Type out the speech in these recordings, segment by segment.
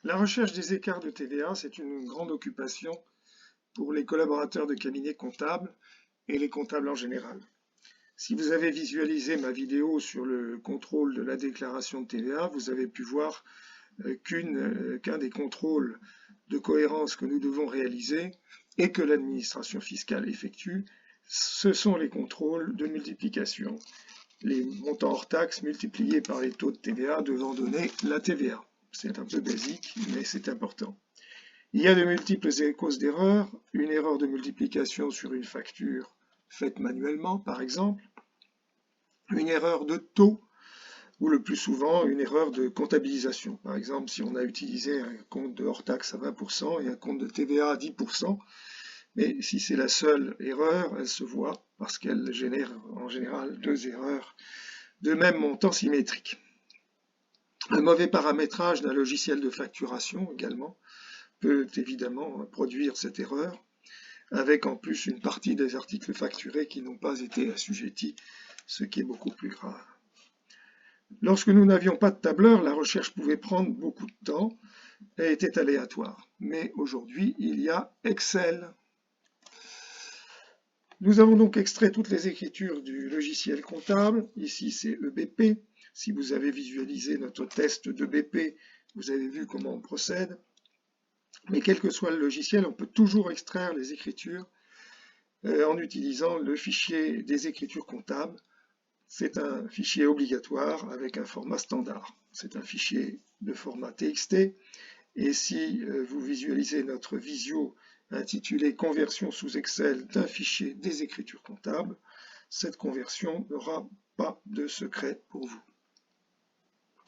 La recherche des écarts de TVA, c'est une grande occupation pour les collaborateurs de cabinets comptables et les comptables en général. Si vous avez visualisé ma vidéo sur le contrôle de la déclaration de TVA, vous avez pu voir qu'un des contrôles de cohérence que nous devons réaliser et que l'administration fiscale effectue, ce sont les contrôles de multiplication. Les montants hors taxes multipliés par les taux de TVA devant donner la TVA. C'est un peu basique, mais c'est important. Il y a de multiples causes d'erreur. Une erreur de multiplication sur une facture faite manuellement, par exemple. Une erreur de taux, ou le plus souvent, une erreur de comptabilisation. Par exemple, si on a utilisé un compte de hors taxe à 20% et un compte de TVA à 10%, mais si c'est la seule erreur, elle se voit parce qu'elle génère en général deux erreurs de même montant symétrique. Un mauvais paramétrage d'un logiciel de facturation également peut évidemment produire cette erreur, avec en plus une partie des articles facturés qui n'ont pas été assujettis, ce qui est beaucoup plus grave. Lorsque nous n'avions pas de tableur, la recherche pouvait prendre beaucoup de temps et était aléatoire. Mais aujourd'hui, il y a Excel. Nous avons donc extrait toutes les écritures du logiciel comptable. Ici, c'est EBP. Si vous avez visualisé notre test d'EBP, vous avez vu comment on procède. Mais quel que soit le logiciel, on peut toujours extraire les écritures en utilisant le fichier des écritures comptables. C'est un fichier obligatoire avec un format standard. C'est un fichier de format TXT. Et si vous visualisez notre visio intitulé Conversion sous Excel d'un fichier des écritures comptables, cette conversion n'aura pas de secret pour vous.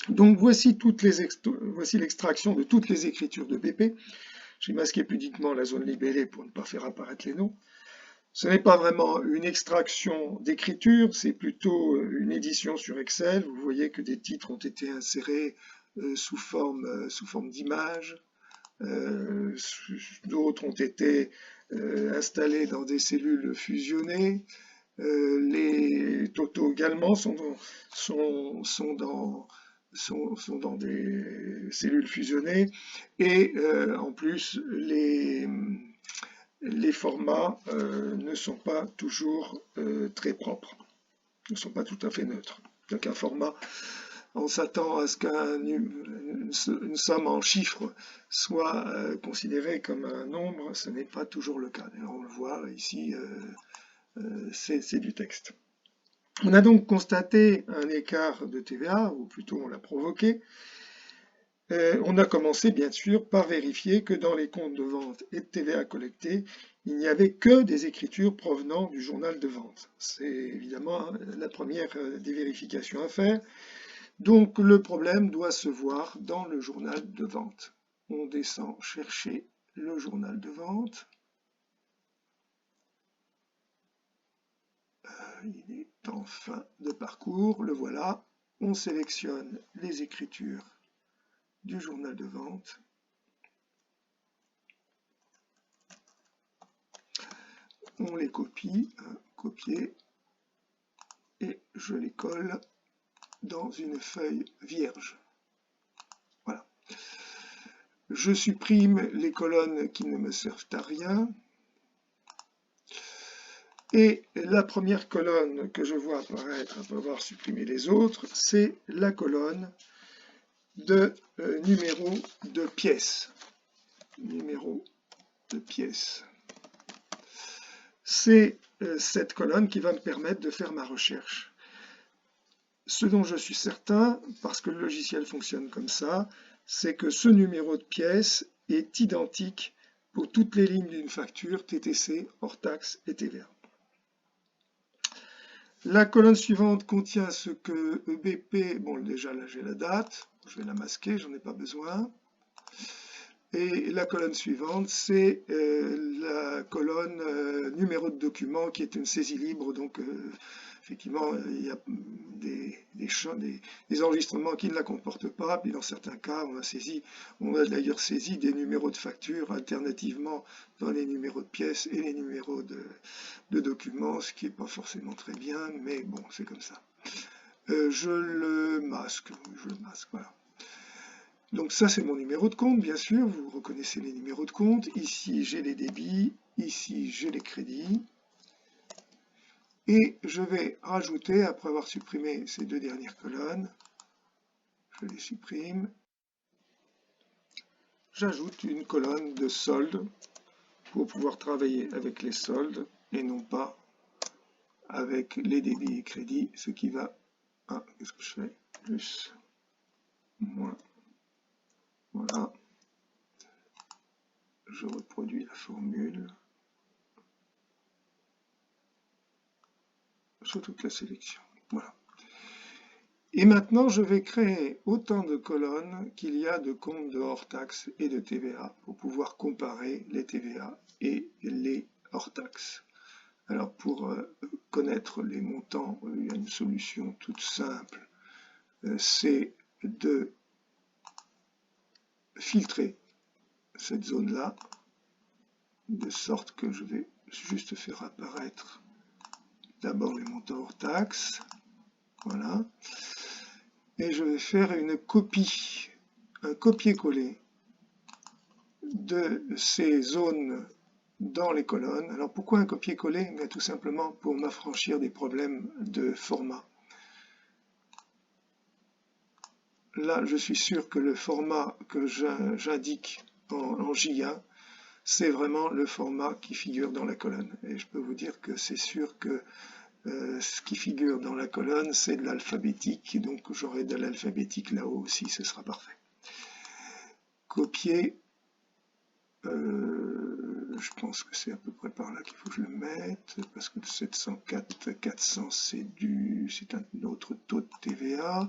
Donc voici l'extraction de toutes les écritures de BP. J'ai masqué pudiquement la zone libellée pour ne pas faire apparaître les noms. Ce n'est pas vraiment une extraction d'écriture, c'est plutôt une édition sur Excel. Vous voyez que des titres ont été insérés sous forme d'image. D'autres ont été installés dans des cellules fusionnées. Les totaux également sont dans des cellules fusionnées. Et en plus, les formats ne sont pas toujours très propres, ne sont pas tout à fait neutres. Donc un format, on s'attend à ce qu'une somme en chiffres soit considérée comme un nombre, ce n'est pas toujours le cas. D'ailleurs, on le voit ici, c'est du texte. On a donc constaté un écart de TVA, ou plutôt on l'a provoqué. On a commencé bien sûr par vérifier que dans les comptes de vente et de TVA collectés, il n'y avait que des écritures provenant du journal de vente. C'est évidemment la première des vérifications à faire. Donc le problème doit se voir dans le journal de vente. On descend chercher le journal de vente. Il est en fin de parcours, le voilà. On sélectionne les écritures du journal de vente. On les copie, copier, et je les colle dans une feuille vierge. Voilà. Je supprime les colonnes qui ne me servent à rien. Et la première colonne que je vois apparaître après avoir supprimé les autres, c'est la colonne de numéro de pièce. Numéro de pièce. C'est cette colonne qui va me permettre de faire ma recherche. Ce dont je suis certain, parce que le logiciel fonctionne comme ça, c'est que ce numéro de pièce est identique pour toutes les lignes d'une facture TTC, hors taxe et TVA. La colonne suivante contient ce que EBP, bon déjà là j'ai la date, je vais la masquer, j'en ai pas besoin. Et la colonne suivante, c'est la colonne numéro de document qui est une saisie libre, donc effectivement il y a des enregistrements qui ne la comportent pas, puis dans certains cas on a d'ailleurs saisi des numéros de facture alternativement dans les numéros de pièces et les numéros de documents, ce qui n'est pas forcément très bien, mais bon c'est comme ça. Je le masque, voilà. Donc ça, c'est mon numéro de compte, bien sûr, vous reconnaissez les numéros de compte. Ici, j'ai les débits, ici, j'ai les crédits. Et je vais rajouter, après avoir supprimé ces deux dernières colonnes, je les supprime, j'ajoute une colonne de solde pour pouvoir travailler avec les soldes et non pas avec les débits et crédits, ce qui va, qu'est-ce que je fais? Plus, moins, voilà, je reproduis la formule sur toute la sélection, voilà. Et maintenant, je vais créer autant de colonnes qu'il y a de comptes de hors-taxe et de TVA pour pouvoir comparer les TVA et les hors-taxe. Alors, pour connaître les montants, il y a une solution toute simple, c'est de filtrer cette zone-là, de sorte que je vais juste faire apparaître d'abord les montants hors taxes, voilà, et je vais faire une copie, un copier-coller de ces zones dans les colonnes. Alors pourquoi un copier-coller? Tout simplement pour m'affranchir des problèmes de format. Là, je suis sûr que le format que j'indique en J1, c'est vraiment le format qui figure dans la colonne. Et je peux vous dire que c'est sûr que ce qui figure dans la colonne, c'est de l'alphabétique, et donc j'aurai de l'alphabétique là-haut aussi, ce sera parfait. Copier, je pense que c'est à peu près par là qu'il faut que je le mette, parce que 704, 400, c'est un autre taux de TVA,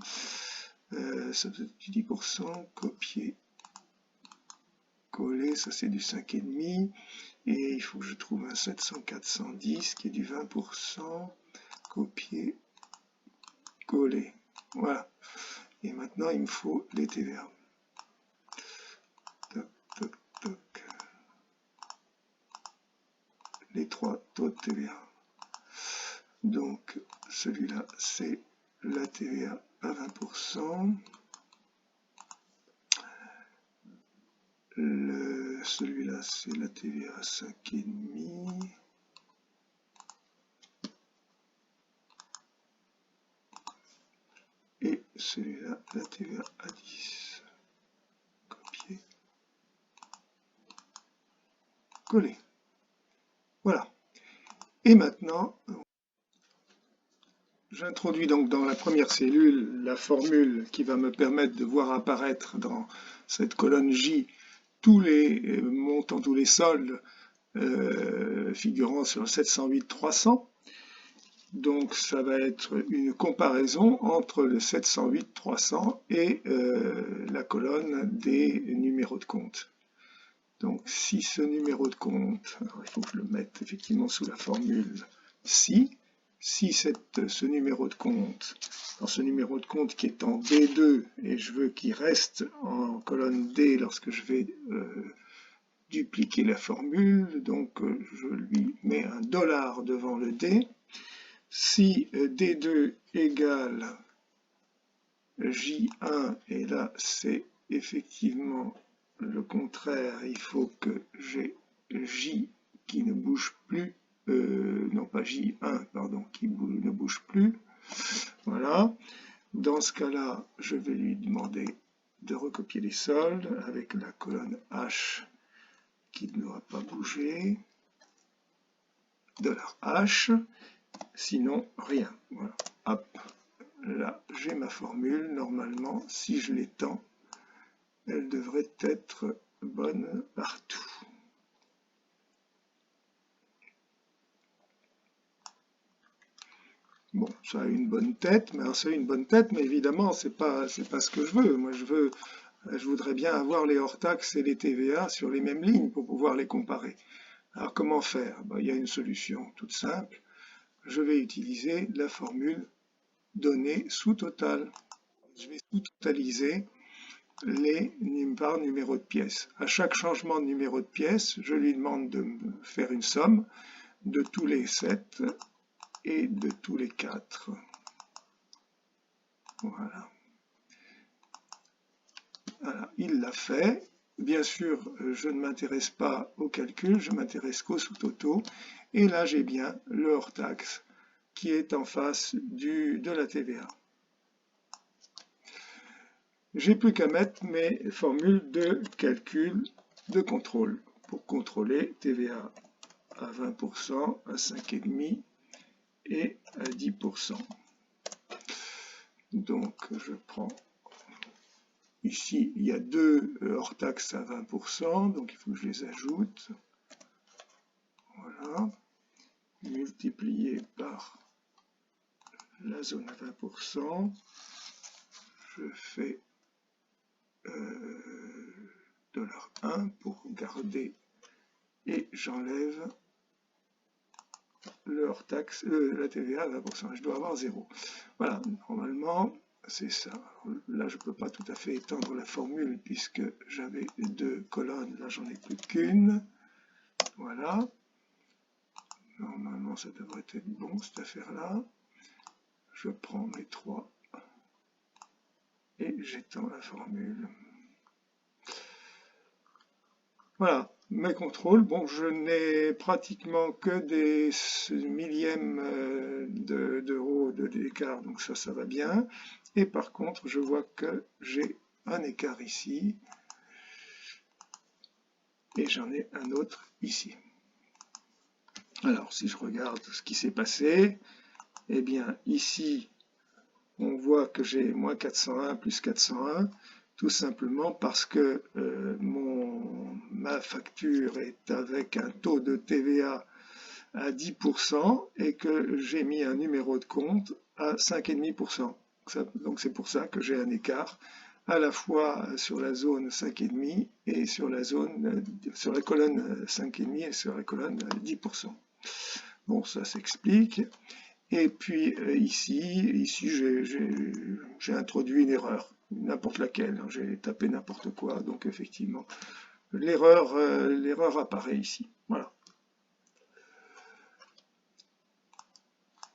ça doit être du 10%, copier, coller, ça c'est du 5,5%, et il faut que je trouve un 700, 410 qui est du 20%, copier, coller, voilà. Et maintenant, il me faut les TVA. Toc, toc, toc. Les trois taux de TVA. Donc, celui-là, c'est la TVA à 20%. Celui-là, c'est la TVA à 5,5%. Et celui-là, la TVA à 10%. Copier. Coller. Voilà. Et maintenant, j'introduis donc dans la première cellule la formule qui va me permettre de voir apparaître dans cette colonne J tous les montants, tous les soldes figurant sur le 708-300. Donc ça va être une comparaison entre le 708-300 et la colonne des numéros de compte. Donc si ce numéro de compte, alors il faut que je le mette effectivement sous la formule si ce numéro de compte, dans ce numéro de compte qui est en D2 et je veux qu'il reste en colonne D lorsque je vais dupliquer la formule, donc je lui mets un $ devant le D. Si D2 égale J1, et là c'est effectivement le contraire, il faut que j'ai J qui ne bouge plus, non pas J1, pardon, qui ne bouge plus. Voilà. Dans ce cas-là, je vais lui demander de recopier les soldes avec la colonne H qui ne doit pas bouger, $H, sinon rien. Voilà. Hop, là j'ai ma formule. Normalement, si je l'étends, elle devrait être bonne partout. Bon, ça a une bonne tête, mais c'est une bonne tête, mais évidemment, c'est pas ce que je veux. Moi, je voudrais bien avoir les hors-taxes et les TVA sur les mêmes lignes pour pouvoir les comparer. Alors, comment faire? Il y a une solution toute simple. Je vais utiliser la formule données sous total. Je vais sous-totaliser les par numéro de pièce. À chaque changement de numéro de pièce, je lui demande de me faire une somme de tous les 7 et de tous les 4. Voilà. Voilà, il l'a fait. Bien sûr, je ne m'intéresse pas au calcul, je m'intéresse qu'au sous-totaux. Et là, j'ai bien le hors-taxe qui est en face de la TVA. J'ai plus qu'à mettre mes formules de calcul de contrôle pour contrôler TVA à 20%, à 5,5% et à 10%. Donc, je prends ici, il y a deux hors-taxes à 20%, donc il faut que je les ajoute. Voilà. Multiplié par la zone à 20%. Je fais $1 pour garder et j'enlève le hors-taxe, la TVA à 20%. Je dois avoir 0. Voilà, normalement, c'est ça. Là, je ne peux pas tout à fait étendre la formule puisque j'avais deux colonnes. Là, j'en ai plus qu'une. Voilà. Normalement, ça devrait être bon, cette affaire-là. Je prends mes 3 et j'étends la formule. Voilà, mes contrôles. Bon, je n'ai pratiquement que des millièmes d'euros d'écart, donc ça va bien. Et par contre, je vois que j'ai un écart ici. Et j'en ai un autre ici. Alors, si je regarde ce qui s'est passé, eh bien, ici, on voit que j'ai moins 401 plus 401, tout simplement parce que ma facture est avec un taux de TVA à 10% et que j'ai mis un numéro de compte à 5,5%. Donc c'est pour ça que j'ai un écart à la fois sur la zone 5,5 et sur la colonne 5,5 et sur la colonne 10%. Bon, ça s'explique. Et puis ici j'ai introduit une erreur, n'importe laquelle, j'ai tapé n'importe quoi, donc effectivement, l'erreur apparaît ici. Voilà.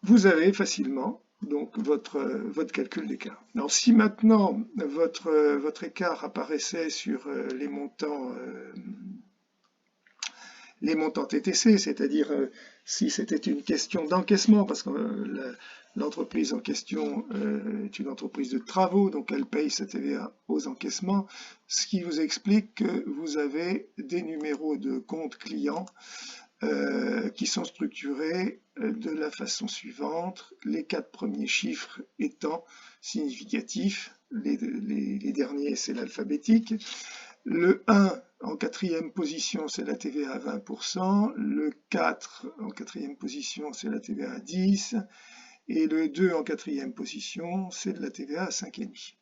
Vous avez facilement donc votre calcul d'écart. Alors si maintenant votre écart apparaissait sur les montants TTC, c'est-à-dire si c'était une question d'encaissement, parce que l'entreprise en question est une entreprise de travaux, donc elle paye sa TVA aux encaissements, ce qui vous explique que vous avez des numéros de compte clients qui sont structurés de la façon suivante, les 4 premiers chiffres étant significatifs, les derniers c'est l'alphabétique, le 1 en quatrième position, c'est la TVA à 20%, le 4 en quatrième position, c'est la TVA à 10%, et le 2 en quatrième position, c'est de la TVA à 5,5%.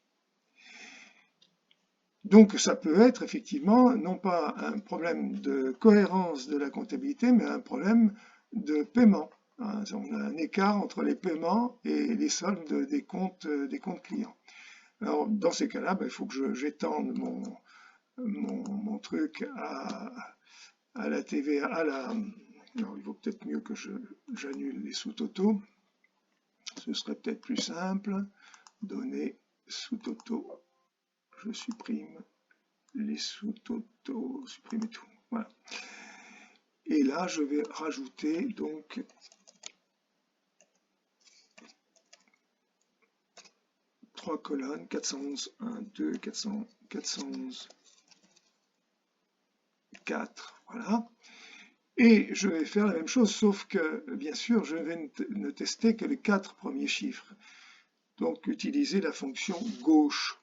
Donc ça peut être effectivement non pas un problème de cohérence de la comptabilité, mais un problème de paiement. On a un écart entre les paiements et les soldes des comptes clients. Alors dans ces cas-là, il faut que j'étende mon truc à la TVA, non, il vaut peut-être mieux que j'annule les sous-totaux. Ce serait peut-être plus simple. Données sous-totaux. Je supprime les sous-totaux, supprimer tout. Voilà. Et là, je vais rajouter donc trois colonnes, 411, 1, 2, 411, 4, voilà. Et je vais faire la même chose, sauf que, bien sûr, je vais ne tester que les 4 premiers chiffres. Donc, utiliser la fonction gauche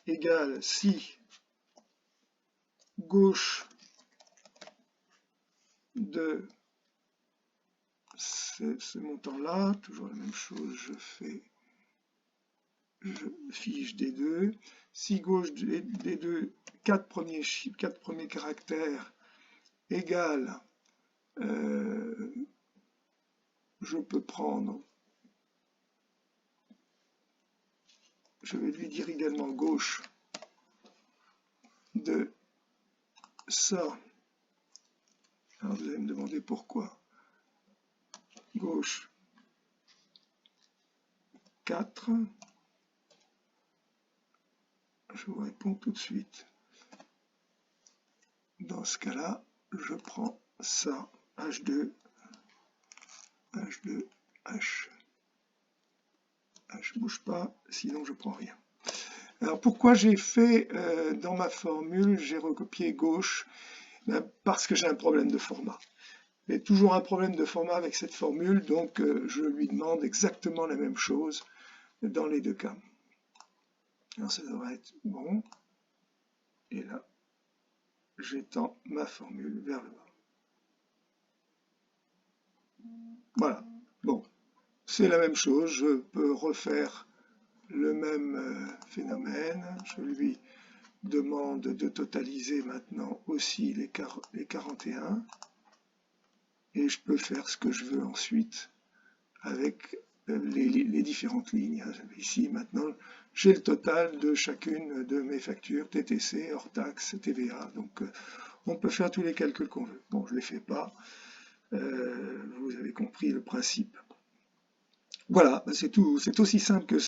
égale si gauche de ce montant-là, toujours la même chose, je fiche des deux. Si gauche des deux, 4 premiers chiffres, 4 premiers caractères égale, je peux prendre, je vais lui dire également gauche de ça. Alors vous allez me demander pourquoi. Gauche 4. je vous réponds tout de suite. Dans ce cas-là, je prends ça, H2, H2, H. H bouge pas, sinon je prends rien. Alors pourquoi j'ai fait dans ma formule, j'ai recopié gauche? Parce que j'ai un problème de format. J'ai toujours un problème de format avec cette formule, donc je lui demande exactement la même chose dans les deux cas. Alors ça devrait être bon. Et là, j'étends ma formule vers le bas. Voilà. Bon, c'est la même chose. Je peux refaire le même phénomène. Je lui demande de totaliser maintenant aussi les 41. Et je peux faire ce que je veux ensuite avec les différentes lignes. Ici, maintenant, j'ai le total de chacune de mes factures, TTC, hors taxe, TVA. Donc, on peut faire tous les calculs qu'on veut. Bon, je ne les fais pas. Vous avez compris le principe. Voilà, c'est tout, c'est aussi simple que ça.